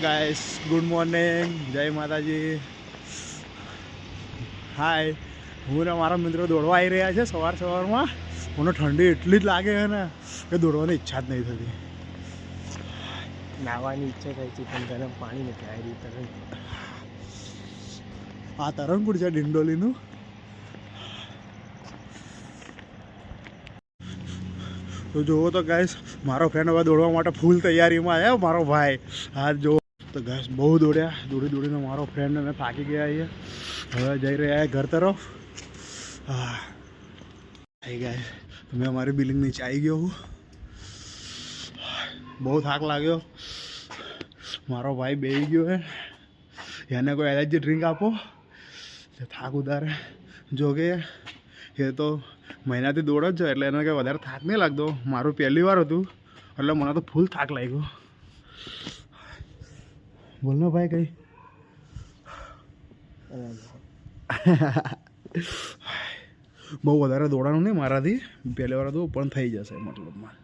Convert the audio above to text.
Guys good morning, જય માતાજી. હાય, હું ને મારા મિત્રો દોડવા આવી રહ્યા છે સવારમાં. મને ઠંડી એટલી જ લાગે છે ને કે દોડવાની ઈચ્છા જ નહીં થતી. નાહવાની ઈચ્છા થાય છે પણ ગરમ પાણી નથી આવી તરણ. આ તરણકુંડ છે ડિંડોલીનું. તો જુઓ તો ગાઈસ, મારો ફ્રેન્ડ હવે દોડવા માટે ફૂલ તૈયારીમાં આવ્યો. મારો ભાઈ હા જો તો ગાઈસ બહુ દોડીને મારો ફ્રેન્ડ અમે થાકી ગયા છીએ. હવે જઈ રહ્યા ઘર તરફ. હા થઈ ગાઈસ, મેં અમારી બિલ્ડિંગ નીચે આવી ગયો હું. બહુ થાક લાગ્યો. મારો ભાઈ બેસી ગયો હે. એને કોઈ એનર્જી ડ્રિંક આપો જે થાક ઉતારે. જો કે એ તો મહિનાથી દોડ જ છે એટલે એને કંઈ વધારે થાક નહીં લાગતો. મારું પહેલી વાર હતું એટલે મને તો ફૂલ થાક લાગ્યો. બોલ ને ભાઈ કંઈ. બહુ વધારે દોડવાનું નહીં મારાથી, પહેલી વાર હતું પણ થઈ જશે મતલબમાં.